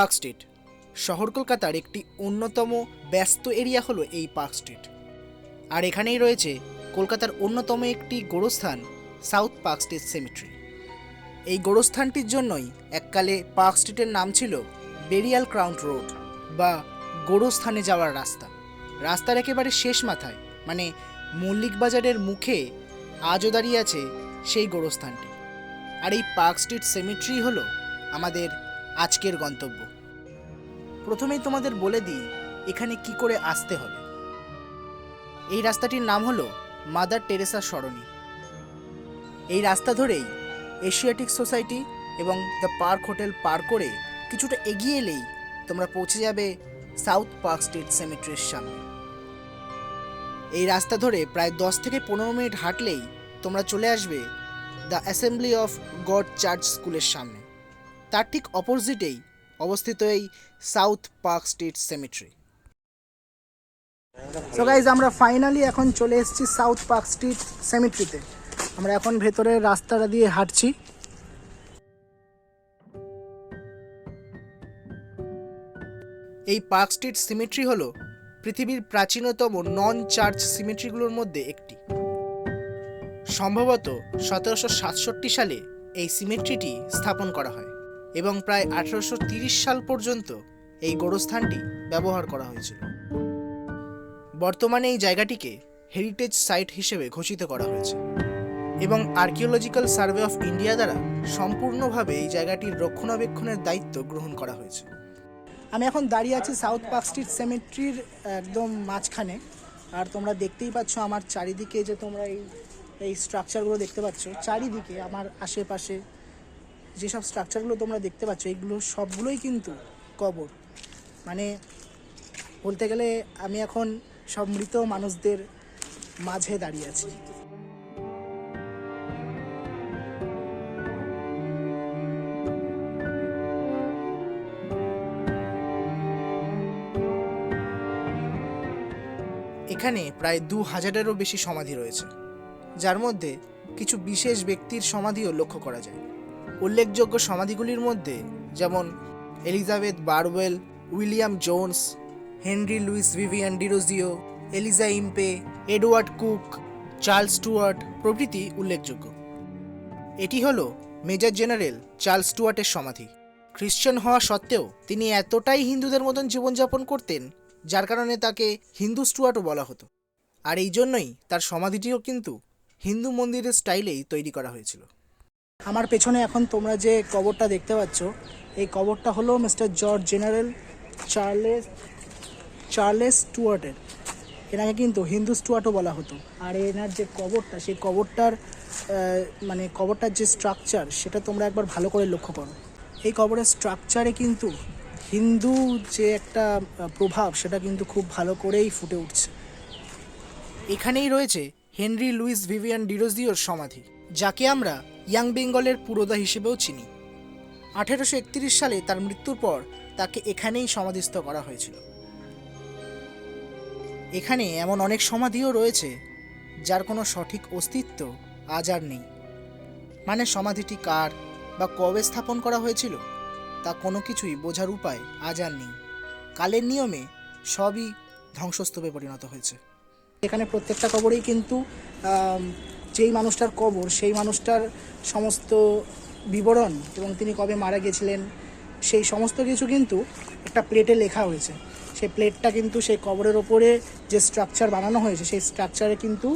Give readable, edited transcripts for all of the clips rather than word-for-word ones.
Park street শহর কলকাতার একটি অন্যতম ব্যস্ত এরিয়া হলো এই পার্ক স্ট্রিট। আর এখানেই রয়েছে কলকাতার অন্যতম একটি গোরস্থান সাউথ পার্ক স্ট্রিট সেমেট্রি। এই গোরস্থানটির জন্যই এককালে পার্ক স্ট্রিটের নাম ছিল বেরিয়াল ক্রাউন্ড রোড বা গোরস্থানে যাওয়ার রাস্তা। রাস্তার একেবারে শেষ মাথায় মানে মল্লিক বাজারের মুখে আজও দাঁড়িয়ে আছে সেই গোরস্থানটি। আর এই পার্ক স্ট্রিট সেমেট্রি হলো আমাদের আজকের গন্তব্য। প্রথমেই তোমাদের বলে দিই এখানে কি করে আসতে হবে। এই রাস্তাটির নাম হলো মাদার টেরেসা সরণি। এই রাস্তা ধরেই এশিয়াটিক সোসাইটি এবং দ্য পার্ক হোটেল পার করে কিছুটা এগিয়ে এলেই তোমরা পৌঁছে যাবে সাউথ পার্ক স্ট্রিট সেমেট্রির সামনে। এই রাস্তা ধরে প্রায় 10 থেকে 15 মিনিট হাঁটলেই তোমরা চলে আসবে the assembly of god church স্কুলের সামনে। তার ঠিক অপোজিটেই অবস্থিত এই south park street symmetry. So guys, আমরা ফাইনালি এখন চলে এসেছি সাউথ পার্ক স্ট্রিট সেমেট্রিতে। আমরা এখন ভেতরের রাস্তাটা দিয়ে হাঁটছি। এই পার্ক স্ট্রিট সিমেট্রি হলো পৃথিবীর প্রাচীনতম নন চার্চ সিমেট্রিগুলোর মধ্যে একটি। সম্ভবত 1767 সালে এই সিমেট্রিটি স্থাপন করা হয় এবং প্রায় 1830 সাল পর্যন্ত এই গোরস্থানটি ব্যবহার করা হয়েছিল। বর্তমানে এই জায়গাটিকে হেরিটেজ সাইট হিসেবে ঘোষিত করা হয়েছে এবং আর্কিওলজিক্যাল সার্ভে অফ ইন্ডিয়া দ্বারা সম্পূর্ণভাবে এই জায়গাটির রক্ষণাবেক্ষণের দায়িত্ব গ্রহণ করা হয়েছে। আমি এখন দাঁড়িয়ে আছি সাউথ পার্ক স্ট্রিট সেমেট্রির একদম মাঝখানে। আর তোমরা দেখতেই পাচ্ছ আমার চারিদিকে, যে তোমরা এই স্ট্রাকচারগুলো দেখতে পাচ্ছ চারিদিকে, আমার আশেপাশে যেসব স্ট্রাকচারগুলো তোমরা দেখতে পাচ্ছ এগুলো সবগুলোই কিন্তু কবর। মানে বলতে গেলে আমি এখন সব মৃত মানুষদের মাঝে দাঁড়িয়ে আছি। এখানে প্রায় 2000-এরও বেশি সমাধি রয়েছে, যার মধ্যে কিছু বিশেষ ব্যক্তির সমাধিও লক্ষ্য করা যায়। উল্লেখযোগ্য সমাধিগুলির মধ্যে যেমন Elizabeth Barwell, William Jones, Henry Luis Vivian Derozio, Eliza Impey, Edward cook, Charles Stewart প্রভৃতি উল্লেখযোগ্য। এটি হলো মেজর জেনারেল চার্লস স্টুয়ার্টের সমাধি। খ্রিস্টান হওয়া সত্ত্বেও তিনি এতটাই হিন্দুদের মতন জীবনযাপন করতেন যার কারণে তাকে হিন্দু স্টুয়ার্টও বলা হতো। আর এই জন্যই তার সমাধিটিও কিন্তু হিন্দু মন্দিরের স্টাইলেই তৈরি করা হয়েছিল। আমার পেছনে এখন তোমরা যে কবরটা দেখতে পাচ্ছ, এই কবরটা হলো মিস্টার জর্জ জেনারেল চার্লেস স্টুয়ার্টের। এনাকে কিন্তু হিন্দু স্টুয়ার্টও বলা হতো। আর এনার যে কবরটা, সেই কবরটার যে স্ট্রাকচার সেটা তোমরা একবার ভালো করে লক্ষ্য করো। এই কবরের স্ট্রাকচারে কিন্তু হিন্দু যে একটা প্রভাব সেটা কিন্তু খুব ভালো করেই ফুটে উঠছে। এখানেই রয়েছে হেনরি লুইস ভিভিয়ান ডিরোজিওর সমাধি, যাকে আমরা ইয়াং বেঙ্গলের পুরোধা হিসেবেও চিনি। 1831 সালে তার মৃত্যুর পর তাকে এখানেই সমাধিস্থ করা হয়েছিল। এখানে এমন অনেক সমাধিও রয়েছে যার কোনো সঠিক অস্তিত্ব আজ আর নেই। মানে সমাধিটি কার বা কবে স্থাপন করা হয়েছিল তা কোনো কিছুই বোঝার উপায় আজ আর নেই। কালের নিয়মে সবই ধ্বংসস্তূপে পরিণত হয়েছে। এখানে প্রত্যেকটা কবরেই কিন্তু যেই মানুষটার কবর সেই মানুষটার সমস্ত বিবরণ এবং তিনি কবে মারা গেছিলেন সেই সমস্ত কিছু কিন্তু একটা প্লেটে লেখা হয়েছে। সেই প্লেটটা কিন্তু সেই কবরের ওপরে যে স্ট্রাকচার বানানো হয়েছে সেই স্ট্রাকচারে কিন্তু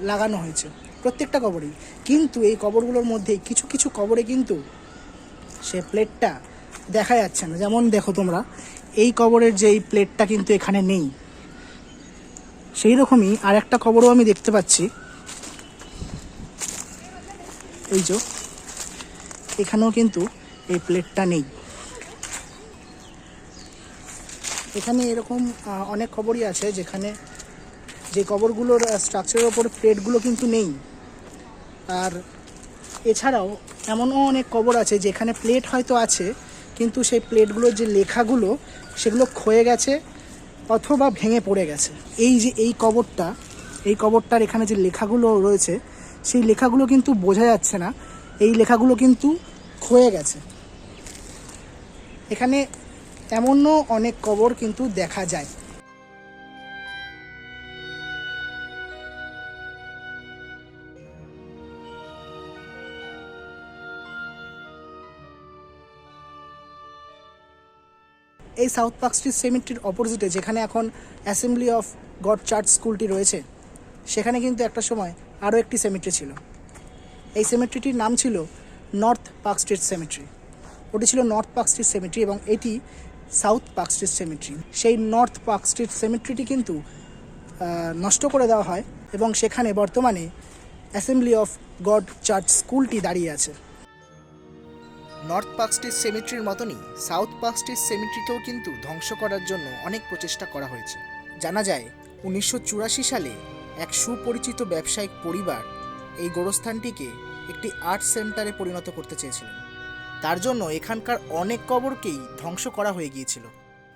লাগানো হয়েছে প্রত্যেকটা কবরেই। কিন্তু এই কবরগুলোর মধ্যে কিছু কিছু কবরে কিন্তু সে প্লেটটা দেখা যাচ্ছে না। যেমন দেখো তোমরা, এই কবরের যে এই প্লেটটা কিন্তু এখানে নেই। সেই রকমই আর একটা কবরও আমি দেখতে পাচ্ছি, এই যে এখানেও কিন্তু এই প্লেটটা নেই। এখানে এরকম অনেক কবরই আছে যেখানে যে কবরগুলোর স্ট্রাকচারের ওপর প্লেটগুলো কিন্তু নেই। আর এছাড়াও এমনও অনেক কবর আছে যেখানে প্লেট হয়তো আছে কিন্তু সেই প্লেটগুলোর যে লেখাগুলো সেগুলো ক্ষয়ে গেছে অথবা ভেঙে পড়ে গেছে। এই যে এই কবরটার এখানে যে লেখাগুলো রয়েছে সেই লেখাগুলো কিন্তু বোঝা যাচ্ছে না, এই লেখাগুলো কিন্তু ক্ষয়ে গেছে। এখানে এমনও অনেক কবর কিন্তু দেখা যায়। এই সাউথ পার্ক স্ট্রিট সেমেট্রির অপোজিটে যেখানে এখন অ্যাসেম্বলি অফ গড চার্চ স্কুলটি রয়েছে, সেখানে কিন্তু একটা সময় আরও একটি সেমেট্রি ছিল। এই সেমেট্রিটির নাম ছিল নর্থ পার্ক স্ট্রিট সেমেট্রি। ওটি ছিল নর্থ পার্ক স্ট্রিট সেমেট্রি এবং এটি সাউথ পার্ক স্ট্রিট সেমেট্রি। সেই নর্থ পার্ক স্ট্রিট সেমেট্রিটি কিন্তু নষ্ট করে দেওয়া হয় এবং সেখানে বর্তমানে অ্যাসেম্বলি অফ গড চার্চ স্কুলটি দাঁড়িয়ে আছে। নর্থ পার্ক স্ট্রিট সেমেট্রির মতনই সাউথ পার্ক স্ট্রিট সেমেট্রিকেও কিন্তু ধ্বংস করার জন্য অনেক প্রচেষ্টা করা হয়েছে। জানা যায় 1984 সালে এক সুপরিচিত ব্যবসায়িক পরিবার এই গোরস্থানটিকে একটি আর্ট সেন্টারে পরিণত করতে চেয়েছিলেন। তার জন্য এখানকার অনেক কবরকেই ধ্বংস করা হয়ে গিয়েছিল।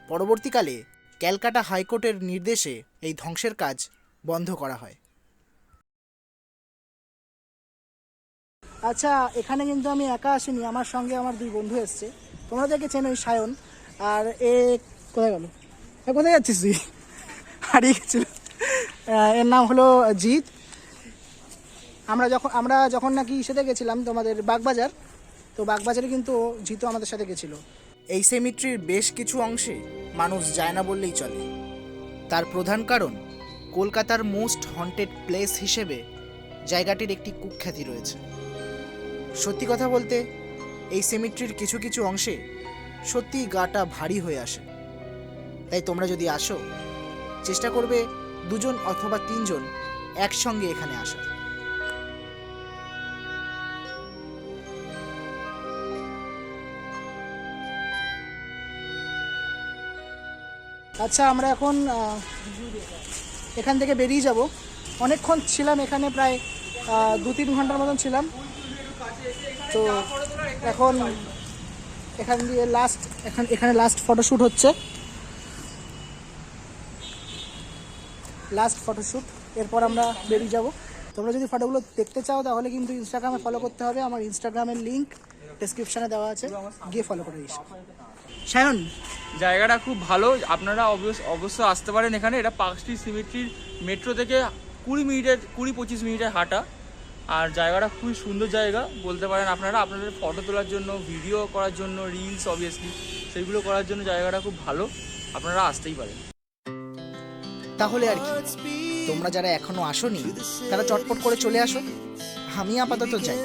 পরবর্তীকালে ক্যালকাটা হাইকোর্টের নির্দেশে এই ধ্বংসের কাজ বন্ধ করা হয়। আচ্ছা, এখানে কিন্তু আমি একা আসিনি, আমার সঙ্গে আমার দুই বন্ধু এসছে। তোমরা দেখে চেনোই, সায়ন আর এ কোথায় গেল, কোথায় যাচ্ছিস তুই? হারিয়ে গেছিল। এর নাম হলো জিৎ। আমরা যখন নাকি সেটা গেছিলাম তোমাদের বাগবাজার, তো বাগবাজারে কিন্তু জিতও আমাদের সাথে গেছিল। এই সেমিট্রির বেশ কিছু অংশে মানুষ যায় না বললেই চলে। তার প্রধান কারণ কলকাতার মোস্ট হন্টেড প্লেস হিসেবে জায়গাটির একটি কুখ্যাতি রয়েছে। সত্যি কথা বলতে এই সেমিট্রির কিছু কিছু অংশে সত্যিই গাটা ভারী হয়ে আসে। তাই তোমরা যদি আসো, চেষ্টা করবে 2 অথবা 3 একসঙ্গে এখানে আসার। আচ্ছা, আমরা এখন এখান থেকে বেরিয়ে যাব। অনেকক্ষণ ছিলাম এখানে, প্রায় 2-3 ঘন্টার মতন ছিলাম। তো এখন এখান দিয়ে এখানে লাস্ট ফটোশ্যুট হচ্ছে, লাস্ট ফটোশ্যুট। এরপর আমরা বেরিয়ে যাব। তোমরা যদি ফটোগুলো দেখতে চাও তাহলে কিন্তু ইনস্টাগ্রামে ফলো করতে হবে। আমার ইনস্টাগ্রামের লিঙ্ক ডেসক্রিপশানে দেওয়া আছে, গিয়ে ফলো করে দিস। সায়ন, জায়গাটা খুব ভালো, আপনারা অবশ্যই আসতে পারেন এখানে। এটা পার্ক স্ট্রিট সিমেট্রির মেট্রো থেকে 20-25 মিনিটের হাঁটা। আর জায়গাটা খুবই সুন্দর জায়গা বলতে পারেন আপনারা। আপনাদের ফটো তোলার জন্য, ভিডিও করার জন্য, রিলস অবভিয়াসলি সেইগুলো করার জন্য জায়গাটা খুব ভালো, আপনারা আসতেই পারেন। তাহলে আর কি, তোমরা যারা এখনো আসোনি তারা চটপট করে চলে আসো। আমি আপাতত যাই।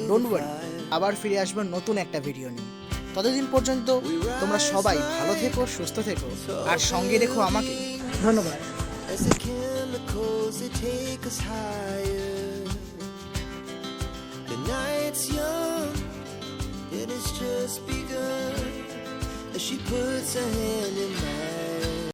ডোন্ট ওয়ারি, আবার ফিরে আসবো নতুন একটা ভিডিও নিয়ে। ততদিন পর্যন্ত তোমরা সবাই ভালো থেকো, সুস্থ থেকো, আর সঙ্গে রেখো আমাকে। ধন্যবাদ। She puts her hand